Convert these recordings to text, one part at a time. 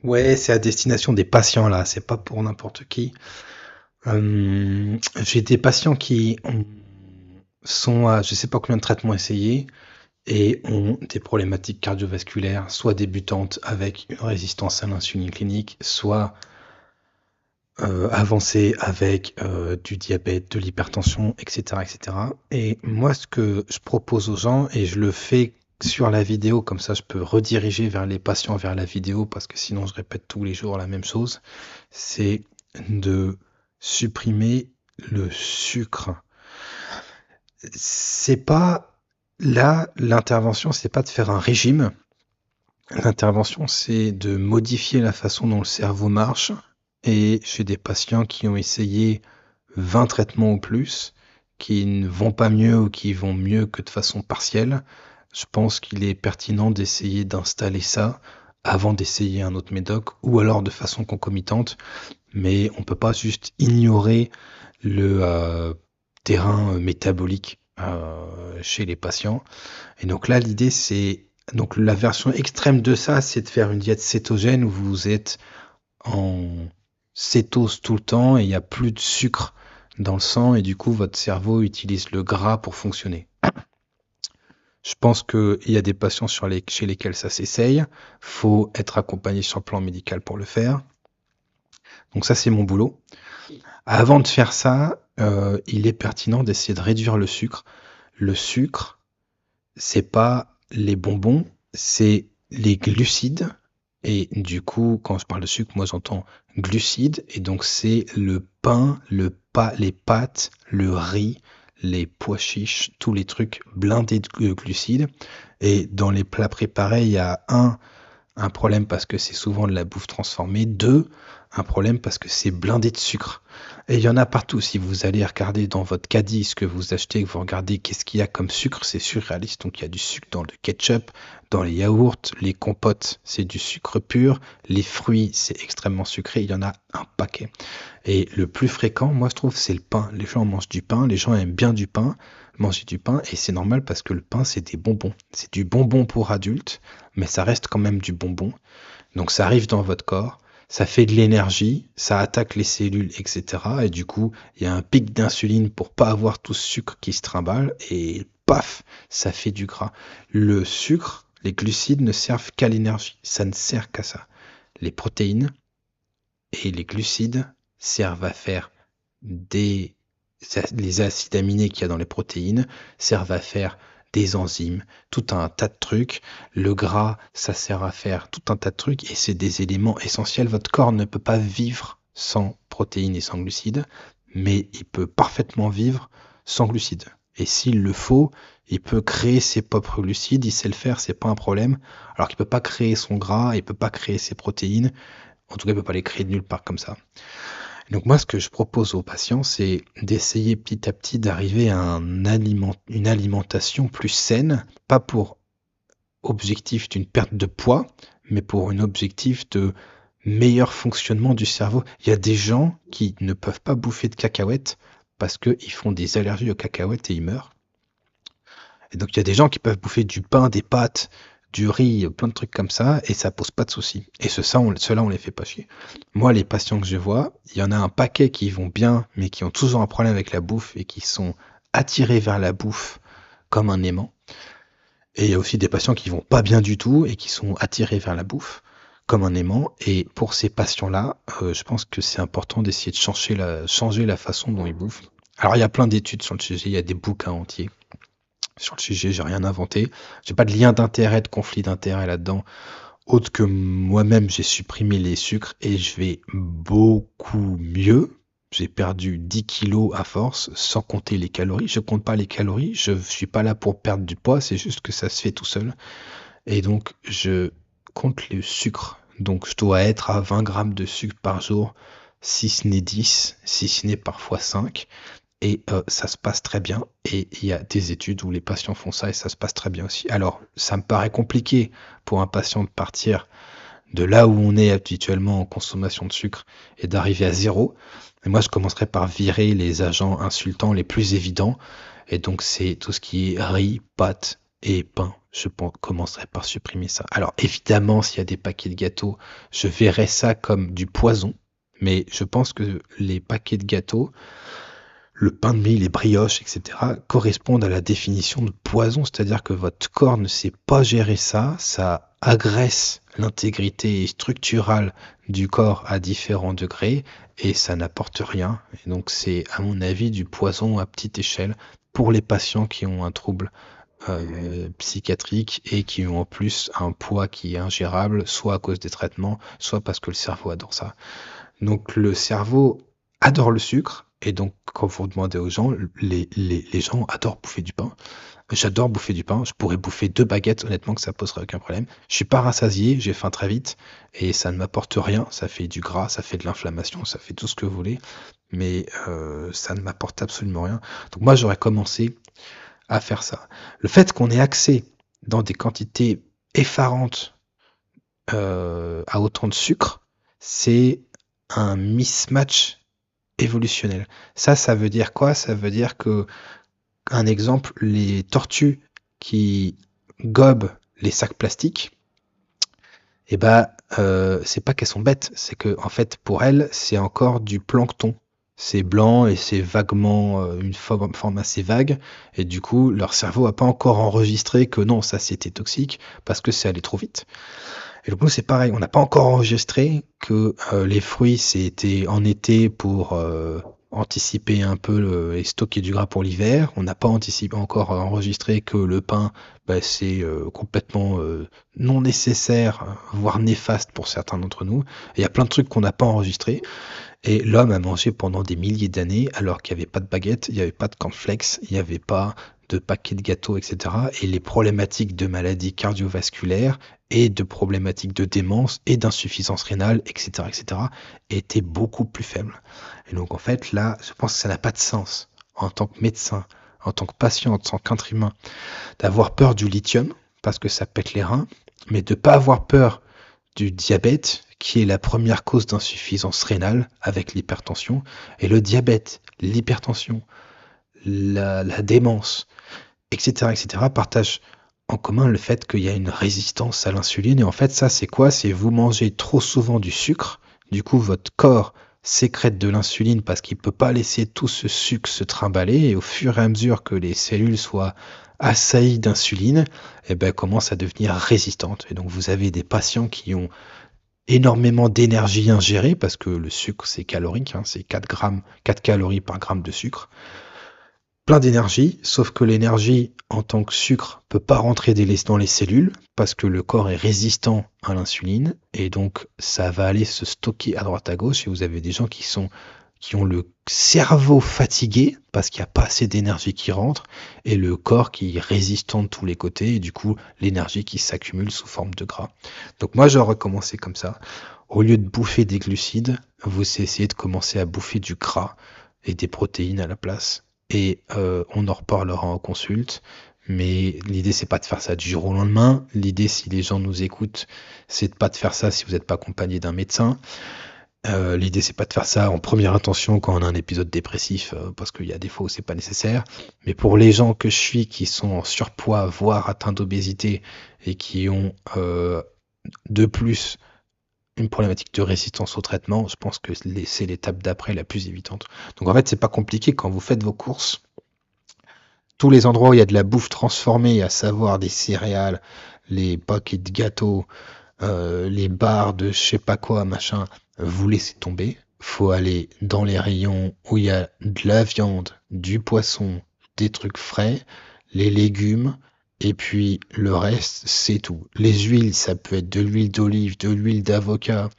Ouais, c'est à destination des patients là, c'est pas pour n'importe qui. J'ai des patients sont à je sais pas combien de traitements essayés et ont des problématiques cardiovasculaires, soit débutantes avec une résistance à l'insuline clinique, soit avancées avec du diabète, de l'hypertension, etc., etc. Et moi, ce que je propose aux gens, et je le fais sur la vidéo, comme ça je peux rediriger vers les patients vers la vidéo, parce que sinon je répète tous les jours la même chose, c'est de supprimer le sucre. C'est pas là, l'intervention, c'est pas de faire un régime. L'intervention, c'est de modifier la façon dont le cerveau marche. Et chez des patients qui ont essayé 20 traitements ou plus, qui ne vont pas mieux ou qui vont mieux que de façon partielle, je pense qu'il est pertinent d'essayer d'installer ça avant d'essayer un autre médoc ou alors de façon concomitante. Mais on peut pas juste ignorer le terrain métabolique chez les patients. Et donc là, l'idée, c'est donc la version extrême de ça, c'est de faire une diète cétogène où vous êtes en cétose tout le temps et il n'y a plus de sucre dans le sang et du coup, votre cerveau utilise le gras pour fonctionner. Je pense qu'il y a des patients chez lesquels ça s'essaye. Faut être accompagné sur le plan médical pour le faire. Donc ça, c'est mon boulot. Avant de faire ça, il est pertinent d'essayer de réduire le sucre. Le sucre, c'est pas les bonbons, c'est les glucides. Et du coup, quand je parle de sucre, moi j'entends glucides. Et donc c'est le pain, les pâtes, le riz, les pois chiches, tous les trucs blindés de glucides. Et dans les plats préparés, il y a un problème parce que c'est souvent de la bouffe transformée. Deux, un problème parce que c'est blindé de sucre. Et il y en a partout. Si vous allez regarder dans votre caddie ce que vous achetez, que vous regardez qu'est-ce qu'il y a comme sucre, c'est surréaliste. Donc il y a du sucre dans le ketchup, dans les yaourts, les compotes, c'est du sucre pur. Les fruits, c'est extrêmement sucré. Il y en a un paquet. Et le plus fréquent, moi je trouve, c'est le pain. Les gens mangent du pain, les gens aiment bien du pain, manger du pain, et c'est normal parce que le pain, c'est des bonbons. C'est du bonbon pour adultes, mais ça reste quand même du bonbon. Donc ça arrive dans votre corps, ça fait de l'énergie, ça attaque les cellules, etc. Et du coup, il y a un pic d'insuline pour pas avoir tout ce sucre qui se trimballe, et paf, ça fait du gras. Le sucre, les glucides ne servent qu'à l'énergie, ça ne sert qu'à ça. Les protéines et les glucides servent à faire des les acides aminés qu'il y a dans les protéines servent à faire des enzymes, tout un tas de trucs. Le gras, ça sert à faire tout un tas de trucs et c'est des éléments essentiels. Votre corps ne peut pas vivre sans protéines et sans glucides, mais il peut parfaitement vivre sans glucides. Et s'il le faut, il peut créer ses propres glucides, il sait le faire, c'est pas un problème. Alors qu'il peut pas créer son gras, il peut pas créer ses protéines. En tout cas, il peut pas les créer de nulle part comme ça. Donc moi, ce que je propose aux patients, c'est d'essayer petit à petit d'arriver à une alimentation plus saine, pas pour objectif d'une perte de poids, mais pour un objectif de meilleur fonctionnement du cerveau. Il y a des gens qui ne peuvent pas bouffer de cacahuètes parce qu'ils font des allergies aux cacahuètes et ils meurent. Et donc il y a des gens qui peuvent bouffer du pain, des pâtes, du riz, plein de trucs comme ça, et ça pose pas de soucis. Et ceux-là, on les fait pas chier. Moi, les patients que je vois, il y en a un paquet qui vont bien, mais qui ont toujours un problème avec la bouffe et qui sont attirés vers la bouffe comme un aimant. Et il y a aussi des patients qui vont pas bien du tout et qui sont attirés vers la bouffe comme un aimant. Et pour ces patients-là, je pense que c'est important d'essayer de changer la façon dont ils bouffent. Alors, il y a plein d'études sur le sujet, il y a des bouquins entiers sur le sujet, j'ai rien inventé. J'ai pas de lien d'intérêt, de conflit d'intérêt là-dedans, autre que moi-même j'ai supprimé les sucres et je vais beaucoup mieux. J'ai perdu 10 kilos à force, sans compter les calories. Je compte pas les calories, je suis pas là pour perdre du poids, c'est juste que ça se fait tout seul. Et donc, je compte le sucre. Donc, je dois être à 20 grammes de sucre par jour, si ce n'est 10, si ce n'est parfois 5. Et ça se passe très bien. Et il y a des études où les patients font ça et ça se passe très bien aussi. Alors, ça me paraît compliqué pour un patient de partir de là où on est habituellement en consommation de sucre et d'arriver à zéro. Et moi, je commencerai par virer les agents insultants les plus évidents. Et donc, c'est tout ce qui est riz, pâtes et pain. Commencerai par supprimer ça. Alors évidemment, s'il y a des paquets de gâteaux, je verrais ça comme du poison, mais je pense que les paquets de gâteaux, le pain de mie, les brioches, etc., correspondent à la définition de poison, c'est-à-dire que votre corps ne sait pas gérer ça, ça agresse l'intégrité structurale du corps à différents degrés et ça n'apporte rien. Et donc c'est, à mon avis, du poison à petite échelle pour les patients qui ont un trouble psychiatrique et qui ont en plus un poids qui est ingérable, soit à cause des traitements, soit parce que le cerveau adore ça. Donc le cerveau adore le sucre, et donc quand vous demandez aux gens, les gens adorent bouffer du pain. J'adore bouffer du pain, je pourrais bouffer 2 baguettes, honnêtement que ça poserait aucun problème. Je suis pas rassasié, j'ai faim très vite, et ça ne m'apporte rien, ça fait du gras, ça fait de l'inflammation, ça fait tout ce que vous voulez, mais ça ne m'apporte absolument rien. Donc moi j'aurais commencé à faire ça. Le fait qu'on ait accès dans des quantités effarantes à autant de sucre, c'est un mismatch évolutionnel. Ça veut dire quoi? Ça veut dire que, un exemple, les tortues qui gobent les sacs plastiques, eh ben, c'est pas qu'elles sont bêtes, c'est que en fait, pour elles, c'est encore du plancton. C'est blanc et c'est vaguement une forme assez vague, et du coup, leur cerveau a pas encore enregistré que non, ça c'était toxique parce que c'est allé trop vite. Et donc nous, c'est pareil, on n'a pas encore enregistré que les fruits, c'était en été pour anticiper un peu et stocker du gras pour l'hiver. On n'a pas anticipé encore enregistré que le pain, bah, c'est complètement non nécessaire, voire néfaste pour certains d'entre nous. Et il y a plein de trucs qu'on n'a pas enregistrés. Et l'homme a mangé pendant des milliers d'années alors qu'il n'y avait pas de baguette, il n'y avait pas de cornflakes, il n'y avait pas de paquets de gâteaux, etc. Et les problématiques de maladies cardiovasculaires et de problématiques de démence et d'insuffisance rénale, etc., etc., étaient beaucoup plus faibles. Et donc en fait, là, je pense que ça n'a pas de sens en tant que médecin, en tant que patient, en tant qu'être humain, d'avoir peur du lithium parce que ça pète les reins, mais de ne pas avoir peur du diabète, qui est la première cause d'insuffisance rénale avec l'hypertension. Et le diabète, l'hypertension, la démence, etc., etc., partagent en commun le fait qu'il y a une résistance à l'insuline. Et en fait, ça, c'est quoi? C'est vous mangez trop souvent du sucre. Du coup, votre corps sécrète de l'insuline parce qu'il ne peut pas laisser tout ce sucre se trimballer. Et au fur et à mesure que les cellules soient assaillies d'insuline, eh ben, commencent à devenir résistantes. Et donc, vous avez des patients qui ont énormément d'énergie ingérée, parce que le sucre, c'est calorique, hein, c'est 4 grammes, 4 calories par gramme de sucre. Plein d'énergie, sauf que l'énergie en tant que sucre peut pas rentrer dans les cellules parce que le corps est résistant à l'insuline et donc ça va aller se stocker à droite à gauche et vous avez des gens qui ont le cerveau fatigué parce qu'il n'y a pas assez d'énergie qui rentre et le corps qui est résistant de tous les côtés et du coup l'énergie qui s'accumule sous forme de gras. Donc moi j'aurais commencé comme ça. Au lieu de bouffer des glucides, vous essayez de commencer à bouffer du gras et des protéines à la place. Et on en reparlera en consulte. Mais l'idée, c'est pas de faire ça du jour au lendemain. L'idée, si les gens nous écoutent, c'est de pas de faire ça si vous n'êtes pas accompagné d'un médecin. L'idée, c'est pas de faire ça en première intention quand on a un épisode dépressif, parce qu'il y a des fois où c'est pas nécessaire. Mais pour les gens que je suis qui sont en surpoids, voire atteints d'obésité, et qui ont de plus une problématique de résistance au traitement, je pense que c'est l'étape d'après la plus évidente. Donc en fait, c'est pas compliqué quand vous faites vos courses. Tous les endroits où il y a de la bouffe transformée, à savoir des céréales, les paquets de gâteaux, les barres de je sais pas quoi, machin, vous laissez tomber. Faut aller dans les rayons où il y a de la viande, du poisson, des trucs frais, les légumes, et puis le reste, c'est tout. Les huiles, ça peut être de l'huile d'olive, de l'huile d'avocat,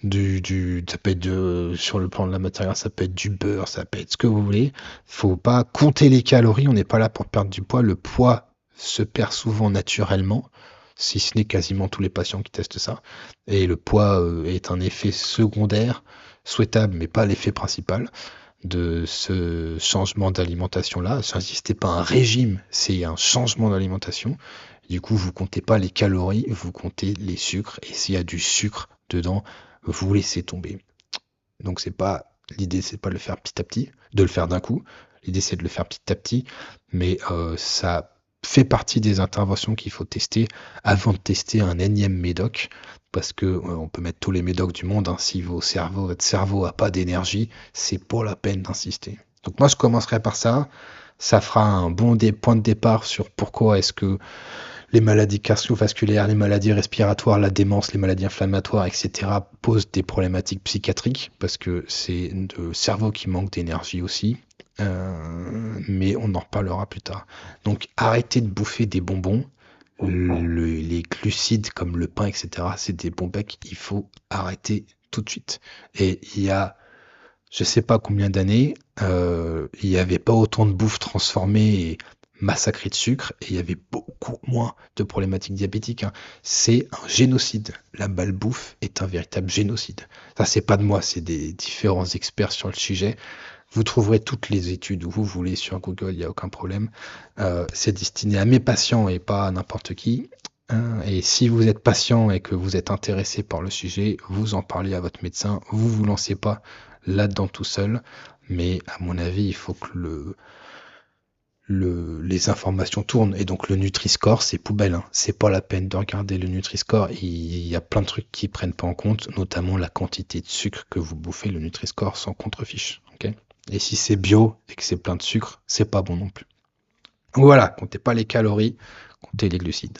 ça peut être sur le plan de la matière, ça peut être du beurre, ça peut être ce que vous voulez. Faut pas compter les calories, on n'est pas là pour perdre du poids. Le poids se perd souvent naturellement, si ce n'est quasiment tous les patients qui testent ça. Et le poids est un effet secondaire, souhaitable, mais pas l'effet principal de ce changement d'alimentation-là. J'insistais pas un régime, c'est un changement d'alimentation. Du coup, vous comptez pas les calories, vous comptez les sucres. Et s'il y a du sucre dedans, vous laissez tomber. Donc l'idée, c'est pas de le faire petit à petit, de le faire d'un coup. L'idée, c'est de le faire petit à petit, mais ça fait partie des interventions qu'il faut tester avant de tester un énième médoc, parce que on peut mettre tous les médocs du monde, hein, si votre cerveau a pas d'énergie, c'est pas la peine d'insister. Donc moi je commencerai par ça. Ça fera un bon point de départ sur pourquoi est-ce que les maladies cardiovasculaires, les maladies respiratoires, la démence, les maladies inflammatoires, etc. posent des problématiques psychiatriques parce que c'est le cerveau qui manque d'énergie aussi. Mais on en reparlera plus tard. Donc arrêtez de bouffer des bonbons. Les glucides comme le pain, etc. C'est des bons becs. Il faut arrêter tout de suite. Et il y a je sais pas combien d'années, il n'y avait pas autant de bouffe transformée et massacrée de sucre, et il y avait beaucoup moins de problématiques diabétiques, hein. C'est un génocide. La malbouffe est un véritable génocide. Ça, c'est pas de moi, c'est des différents experts sur le sujet. Vous trouverez toutes les études où vous voulez sur Google, il n'y a aucun problème. C'est destiné à mes patients et pas à n'importe qui. Et si vous êtes patient et que vous êtes intéressé par le sujet, vous en parlez à votre médecin. Vous lancez pas là-dedans tout seul. Mais à mon avis, il faut que les informations tournent. Et donc le Nutri-Score, c'est poubelle, hein. C'est pas la peine de regarder le Nutri-Score. Il y a plein de trucs qui prennent pas en compte, notamment la quantité de sucre que vous bouffez. Le Nutri-Score sans contrefiche. Ok. Et si c'est bio et que c'est plein de sucre, c'est pas bon non plus. Donc voilà, comptez pas les calories, comptez les glucides.